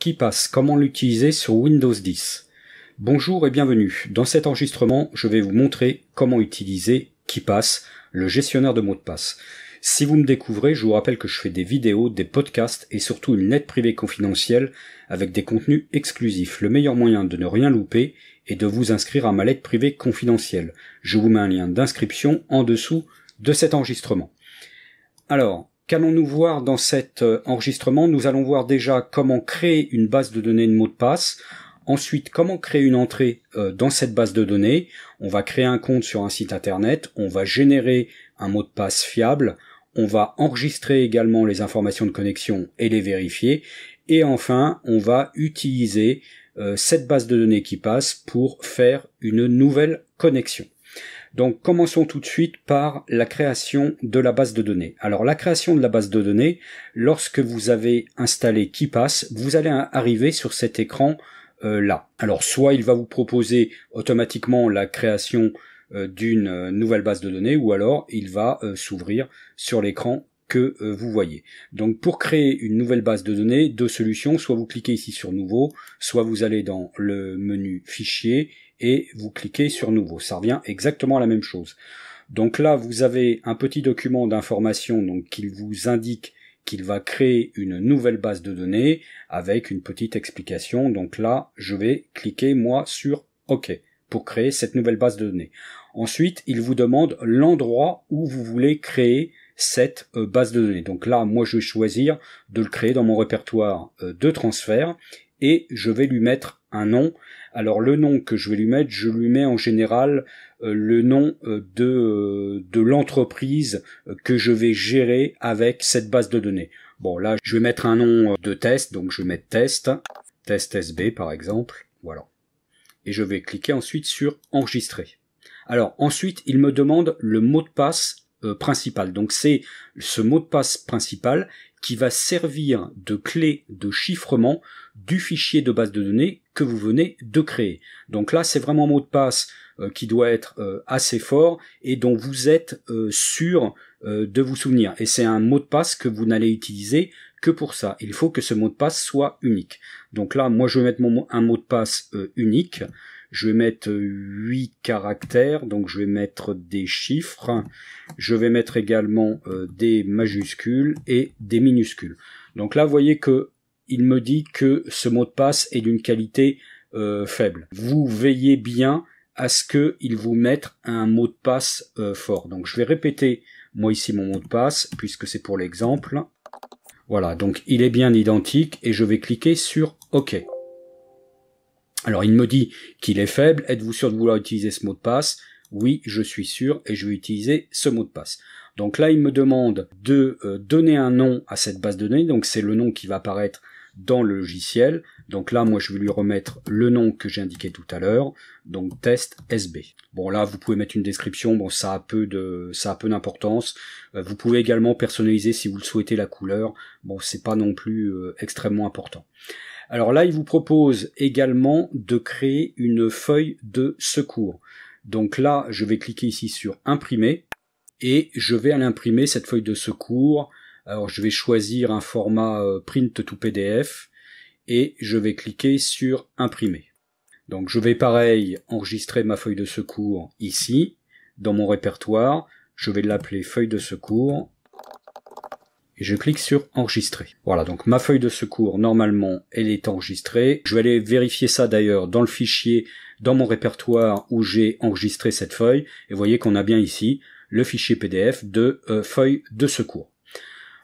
KeePass, comment l'utiliser sur Windows 10. Bonjour et bienvenue. Dans cet enregistrement, je vais vous montrer comment utiliser KeePass, le gestionnaire de mots de passe. Si vous me découvrez, je vous rappelle que je fais des vidéos, des podcasts et surtout une lettre privée confidentielle avec des contenus exclusifs. Le meilleur moyen de ne rien louper est de vous inscrire à ma lettre privée confidentielle. Je vous mets un lien d'inscription en dessous de cet enregistrement. Alors, qu'allons-nous voir dans cet enregistrement? Nous allons voir déjà comment créer une base de données de mots de passe. Ensuite, comment créer une entrée dans cette base de données. On va créer un compte sur un site internet. On va générer un mot de passe fiable. On va enregistrer également les informations de connexion et les vérifier. Et enfin, on va utiliser cette base de données KeePass pour faire une nouvelle connexion. Donc commençons tout de suite par la création de la base de données. Alors la création de la base de données, lorsque vous avez installé KeePass, vous allez arriver sur cet écran là. Alors soit il va vous proposer automatiquement la création d'une nouvelle base de données, ou alors il va s'ouvrir sur l'écran que vous voyez. Donc pour créer une nouvelle base de données, deux solutions, soit vous cliquez ici sur nouveau, soit vous allez dans le menu fichier et vous cliquez sur nouveau. Ça revient exactement à la même chose. Donc là vous avez un petit document d'information donc qui vous indique qu'il va créer une nouvelle base de données avec une petite explication. Donc là je vais cliquer moi sur OK pour créer cette nouvelle base de données. Ensuite il vous demande l'endroit où vous voulez créer cette base de données. Donc là, moi, je vais choisir de le créer dans mon répertoire de transfert et je vais lui mettre un nom. Alors le nom que je vais lui mettre, je lui mets en général le nom de l'entreprise que je vais gérer avec cette base de données. Bon, là, je vais mettre un nom de test, donc je vais mettre test SB par exemple, voilà. Et je vais cliquer ensuite sur enregistrer. Alors ensuite, il me demande le mot de passe principal. Donc c'est ce mot de passe principal qui va servir de clé de chiffrement du fichier de base de données que vous venez de créer. Donc là c'est vraiment un mot de passe qui doit être assez fort et dont vous êtes sûr de vous souvenir. Et c'est un mot de passe que vous n'allez utiliser que pour ça. Il faut que ce mot de passe soit unique. Donc là moi je vais mettre un mot de passe unique. Je vais mettre 8 caractères, donc je vais mettre des chiffres, je vais mettre également des majuscules et des minuscules. Donc là, vous voyez que il me dit que ce mot de passe est d'une qualité faible. Vous veillez bien à ce qu'il vous mette un mot de passe fort. Donc je vais répéter moi ici mon mot de passe, puisque c'est pour l'exemple. Voilà, donc il est bien identique et je vais cliquer sur OK. Alors il me dit qu'il est faible, êtes-vous sûr de vouloir utiliser ce mot de passe? Oui, je suis sûr et je vais utiliser ce mot de passe. Donc là il me demande de donner un nom à cette base de données, donc c'est le nom qui va apparaître dans le logiciel. Donc là moi je vais lui remettre le nom que j'ai indiqué tout à l'heure, donc test SB. Bon là vous pouvez mettre une description, bon ça a peu d'importance. Vous pouvez également personnaliser si vous le souhaitez la couleur, bon c'est pas non plus extrêmement important. Alors là, il vous propose également de créer une feuille de secours. Donc là, je vais cliquer ici sur imprimer et je vais aller imprimer cette feuille de secours. Alors je vais choisir un format print to PDF et je vais cliquer sur imprimer. Donc je vais pareil enregistrer ma feuille de secours ici dans mon répertoire. Je vais l'appeler feuille de secours. Et je clique sur enregistrer. Voilà, donc ma feuille de secours, normalement, elle est enregistrée. Je vais aller vérifier ça d'ailleurs dans le fichier, dans mon répertoire où j'ai enregistré cette feuille. Et vous voyez qu'on a bien ici le fichier PDF de feuille de secours.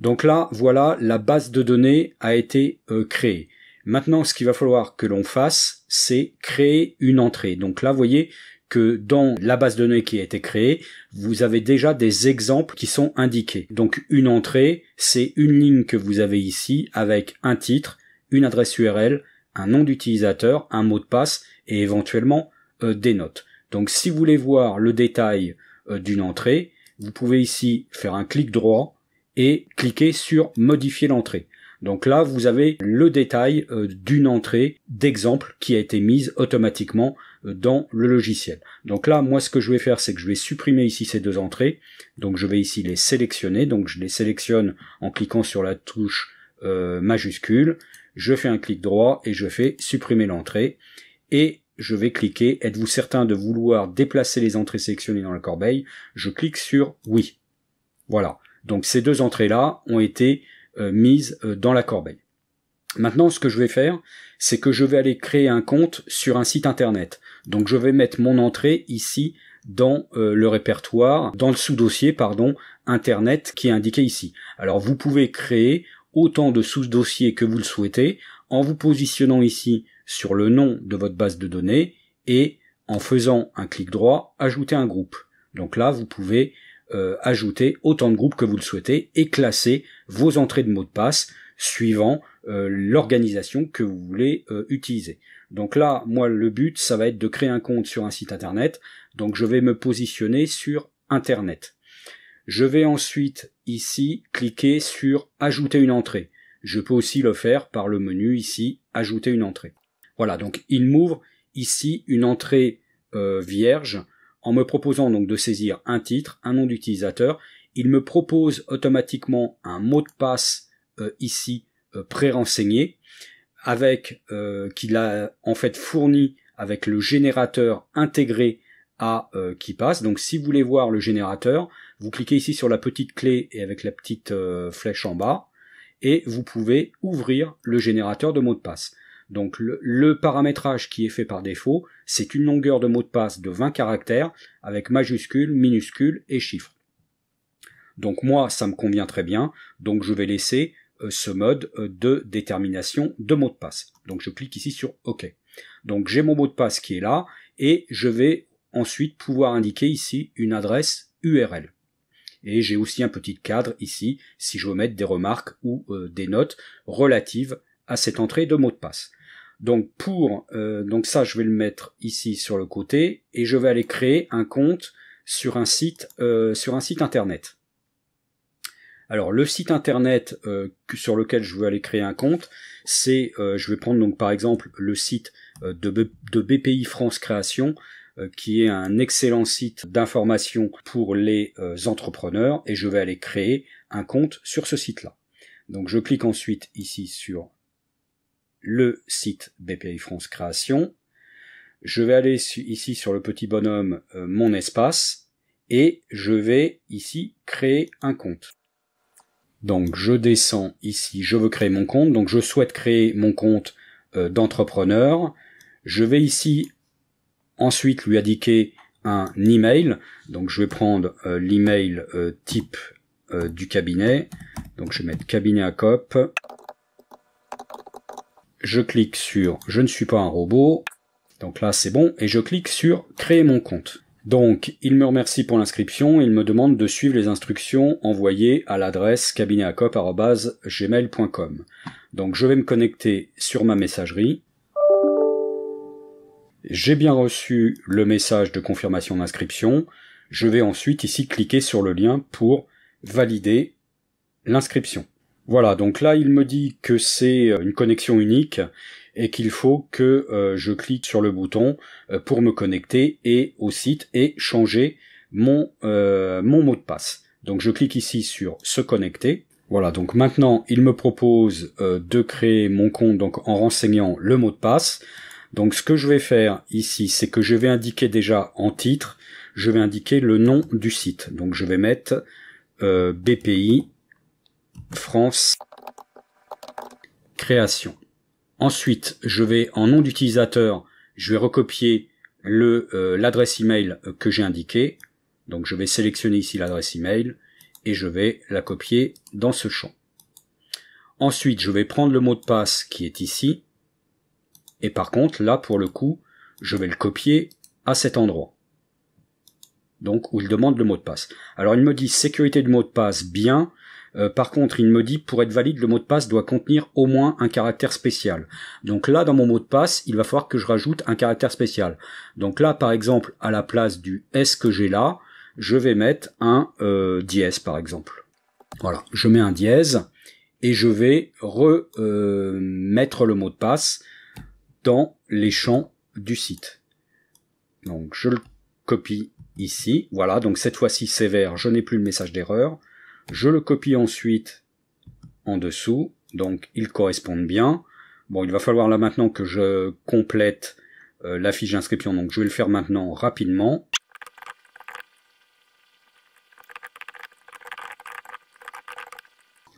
Donc là, voilà, la base de données a été créée. Maintenant, ce qu'il va falloir que l'on fasse, c'est créer une entrée. Donc là, vous voyez que dans la base de données qui a été créée, vous avez déjà des exemples qui sont indiqués. Donc une entrée, c'est une ligne que vous avez ici avec un titre, une adresse URL, un nom d'utilisateur, un mot de passe et éventuellement des notes. Donc si vous voulez voir le détail d'une entrée, vous pouvez ici faire un clic droit et cliquer sur modifier l'entrée. Donc là, vous avez le détail d'une entrée d'exemple qui a été mise automatiquement dans le logiciel. Donc là, moi, ce que je vais faire, c'est que je vais supprimer ici ces deux entrées. Donc je vais ici les sélectionner. Donc je les sélectionne en cliquant sur la touche majuscule. je fais un clic droit et je fais supprimer l'entrée. Et je vais cliquer, êtes-vous certain de vouloir déplacer les entrées sélectionnées dans la corbeille? Je clique sur oui. Voilà, donc ces deux entrées-là ont été mises dans la corbeille. Maintenant, ce que je vais faire, c'est que je vais aller créer un compte sur un site internet. Donc je vais mettre mon entrée ici dans le répertoire, dans le sous-dossier, pardon, internet qui est indiqué ici. Alors vous pouvez créer autant de sous-dossiers que vous le souhaitez en vous positionnant ici sur le nom de votre base de données et en faisant un clic droit, ajouter un groupe. Donc là, vous pouvez ajouter autant de groupes que vous le souhaitez et classer vos entrées de mots de passe suivant l'organisation que vous voulez utiliser. Donc là, moi, le but, ça va être de créer un compte sur un site internet. Donc je vais me positionner sur internet. Je vais ensuite ici cliquer sur ajouter une entrée. Je peux aussi le faire par le menu ici, ajouter une entrée. Voilà, donc il m'ouvre ici une entrée vierge en me proposant donc de saisir un titre, un nom d'utilisateur. Il me propose automatiquement un mot de passe ici pré-renseigné avec qu'il a en fait fourni avec le générateur intégré à KeePass. Donc si vous voulez voir le générateur, vous cliquez ici sur la petite clé et avec la petite flèche en bas et vous pouvez ouvrir le générateur de mots de passe. Donc le paramétrage qui est fait par défaut, c'est une longueur de mot de passe de 20 caractères avec majuscules, minuscules et chiffres. Donc moi, ça me convient très bien, donc je vais laisser ce mode de détermination de mot de passe. Donc je clique ici sur OK. Donc j'ai mon mot de passe qui est là et je vais ensuite pouvoir indiquer ici une adresse URL. Et j'ai aussi un petit cadre ici si je veux mettre des remarques ou des notes relatives à cette entrée de mot de passe. Donc donc ça je vais le mettre ici sur le côté et je vais aller créer un compte sur un site internet. Alors le site internet sur lequel je veux aller créer un compte, c'est je vais prendre donc par exemple le site de BPI France Création qui est un excellent site d'information pour les entrepreneurs et je vais aller créer un compte sur ce site-là. Donc je clique ensuite ici sur le site BPI France Création. Je vais aller ici sur le petit bonhomme mon espace et je vais ici créer un compte. Donc je descends ici, je veux créer mon compte, donc je souhaite créer mon compte d'entrepreneur. Je vais ici ensuite lui indiquer un email, donc je vais prendre l'email type du cabinet, donc je vais mettre cabinet à COP. Je clique sur je ne suis pas un robot, donc là c'est bon, et je clique sur créer mon compte. Donc il me remercie pour l'inscription, il me demande de suivre les instructions envoyées à l'adresse cabinetacop@gmail.com. Donc je vais me connecter sur ma messagerie. J'ai bien reçu le message de confirmation d'inscription. Je vais ensuite ici cliquer sur le lien pour valider l'inscription. Voilà, donc là il me dit que c'est une connexion unique et qu'il faut que je clique sur le bouton pour me connecter et au site et changer mon mot de passe. Donc je clique ici sur se connecter. Voilà, donc maintenant il me propose de créer mon compte donc en renseignant le mot de passe. Donc ce que je vais faire ici, c'est que je vais indiquer déjà en titre, je vais indiquer le nom du site. Donc je vais mettre BPI France Création. Ensuite, je vais en nom d'utilisateur, je vais recopier l'adresse email que j'ai indiquée. Donc je vais sélectionner ici l'adresse email et je vais la copier dans ce champ. Ensuite, je vais prendre le mot de passe qui est ici. Et par contre, là, pour le coup, je vais le copier à cet endroit. Donc, où il demande le mot de passe. Alors, il me dit sécurité du mot de passe, bien. Par contre, il me dit pour être valide, le mot de passe doit contenir au moins un caractère spécial. Donc là, dans mon mot de passe, il va falloir que je rajoute un caractère spécial. Donc là, par exemple, à la place du S que j'ai là, je vais mettre un dièse, par exemple. Voilà, je mets un dièse et je vais remettre le mot de passe dans les champs du site. Donc je le copie ici, voilà, donc cette fois-ci c'est vert, je n'ai plus le message d'erreur. Je le copie ensuite en dessous, donc ils correspondent bien. Bon, il va falloir là maintenant que je complète la fiche d'inscription, donc je vais le faire maintenant rapidement.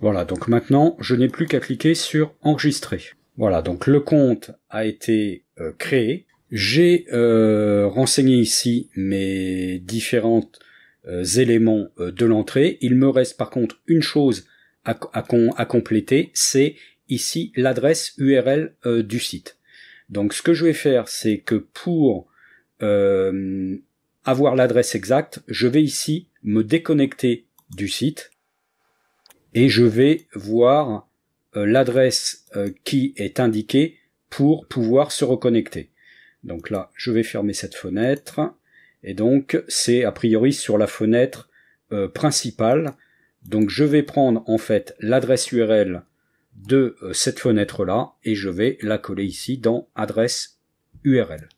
Voilà, donc maintenant, je n'ai plus qu'à cliquer sur enregistrer. Voilà, donc le compte a été créé. J'ai renseigné ici mes différents éléments de l'entrée. Il me reste par contre une chose à compléter, c'est ici l'adresse URL du site. Donc ce que je vais faire, c'est que pour avoir l'adresse exacte, je vais ici me déconnecter du site et je vais voir l'adresse qui est indiquée pour pouvoir se reconnecter. Donc là, je vais fermer cette fenêtre, et donc c'est a priori sur la fenêtre principale. Donc je vais prendre en fait l'adresse URL de cette fenêtre-là, et je vais la coller ici dans adresse URL.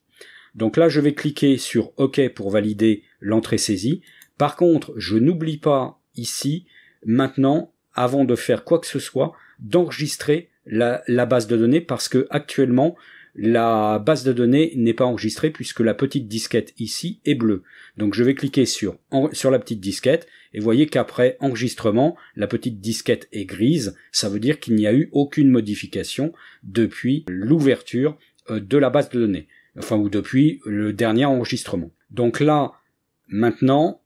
Donc là, je vais cliquer sur OK pour valider l'entrée saisie. Par contre, je n'oublie pas ici, maintenant, avant de faire quoi que ce soit, d'enregistrer la base de données, parce que actuellement la base de données n'est pas enregistrée puisque la petite disquette ici est bleue. Donc je vais cliquer sur la petite disquette et voyez qu'après enregistrement, la petite disquette est grise. Ça veut dire qu'il n'y a eu aucune modification depuis l'ouverture de la base de données. Enfin, ou depuis le dernier enregistrement. Donc là, maintenant,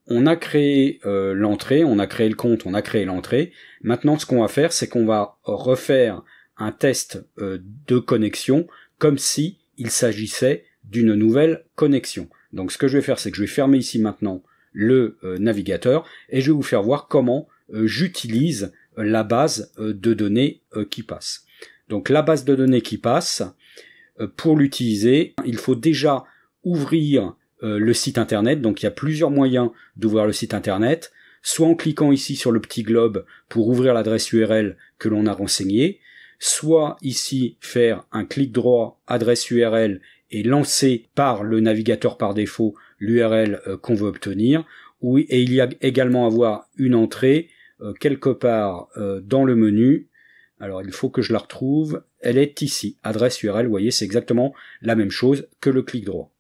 on a créé l'entrée, on a créé le compte, on a créé l'entrée. Maintenant, ce qu'on va faire, c'est qu'on va refaire un test de connexion comme si il s'agissait d'une nouvelle connexion. Donc ce que je vais faire, c'est que je vais fermer ici maintenant le navigateur et je vais vous faire voir comment j'utilise la base de données qui passe. Donc la base de données qui passe, pour l'utiliser, il faut déjà ouvrir le site internet. Donc il y a plusieurs moyens d'ouvrir le site internet, soit en cliquant ici sur le petit globe pour ouvrir l'adresse URL que l'on a renseignée, soit ici faire un clic droit adresse URL et lancer par le navigateur par défaut l'URL qu'on veut obtenir, et il y a également avoir une entrée quelque part dans le menu. Alors il faut que je la retrouve, elle est ici, adresse URL, vous voyez c'est exactement la même chose que le clic droit.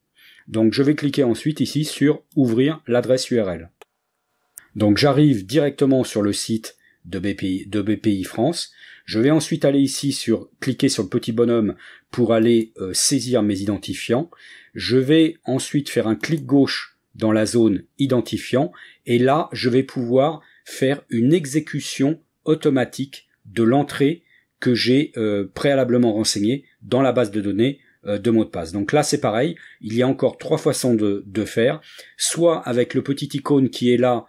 Donc je vais cliquer ensuite ici sur ouvrir l'adresse URL. Donc j'arrive directement sur le site de BPI France. Je vais ensuite aller ici cliquer sur le petit bonhomme pour aller saisir mes identifiants. Je vais ensuite faire un clic gauche dans la zone identifiant et là je vais pouvoir faire une exécution automatique de l'entrée que j'ai préalablement renseignée dans la base de données de mots de passe. Donc là c'est pareil, il y a encore trois façons de faire, soit avec le petit icône qui est là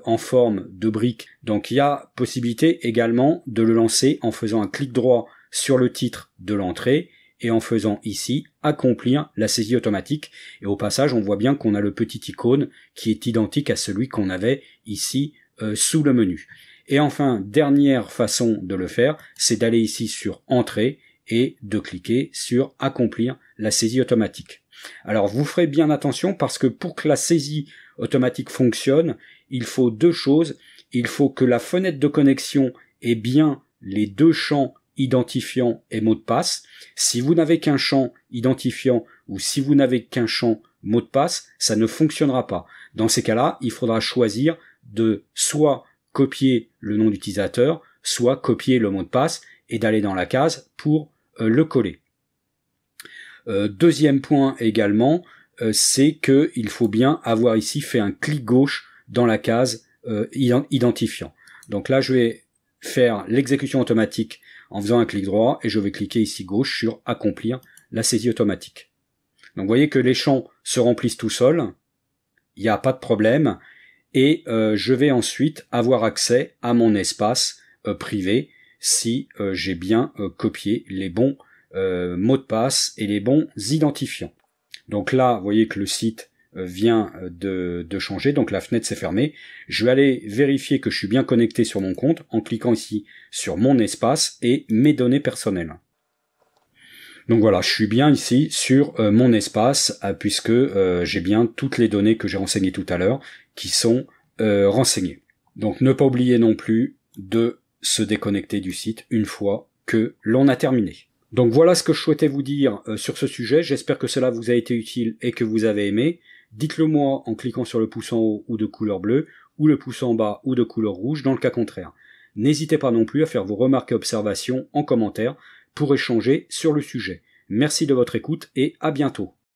en forme de brique. Donc il y a possibilité également de le lancer en faisant un clic droit sur le titre de l'entrée et en faisant ici accomplir la saisie automatique. Et au passage on voit bien qu'on a le petit icône qui est identique à celui qu'on avait ici sous le menu. Et enfin, dernière façon de le faire, c'est d'aller ici sur entrée et de cliquer sur accomplir la saisie automatique. Alors vous ferez bien attention parce que pour que la saisie automatique fonctionne, il faut deux choses. Il faut que la fenêtre de connexion ait bien les deux champs identifiant et mot de passe. Si vous n'avez qu'un champ identifiant ou si vous n'avez qu'un champ mot de passe, ça ne fonctionnera pas. Dans ces cas-là, il faudra choisir de soit copier le nom d'utilisateur, soit copier le mot de passe et d'aller dans la case pour le coller. Deuxième point également, c'est qu'il faut bien avoir ici fait un clic gauche dans la case identifiant. Donc là, je vais faire l'exécution automatique en faisant un clic droit et je vais cliquer ici gauche sur accomplir la saisie automatique. Donc vous voyez que les champs se remplissent tout seuls, il n'y a pas de problème, et je vais ensuite avoir accès à mon espace privé si j'ai bien copié les bons mots de passe et les bons identifiants. Donc là, vous voyez que le site vient de changer, donc la fenêtre s'est fermée. Je vais aller vérifier que je suis bien connecté sur mon compte en cliquant ici sur mon espace et mes données personnelles. Donc voilà, je suis bien ici sur mon espace puisque j'ai bien toutes les données que j'ai renseignées tout à l'heure qui sont renseignées. Donc ne pas oublier non plus de se déconnecter du site une fois que l'on a terminé. Donc voilà ce que je souhaitais vous dire sur ce sujet. J'espère que cela vous a été utile et que vous avez aimé. Dites-le moi en cliquant sur le pouce en haut ou de couleur bleue, ou le pouce en bas ou de couleur rouge dans le cas contraire. N'hésitez pas non plus à faire vos remarques et observations en commentaire pour échanger sur le sujet. Merci de votre écoute et à bientôt.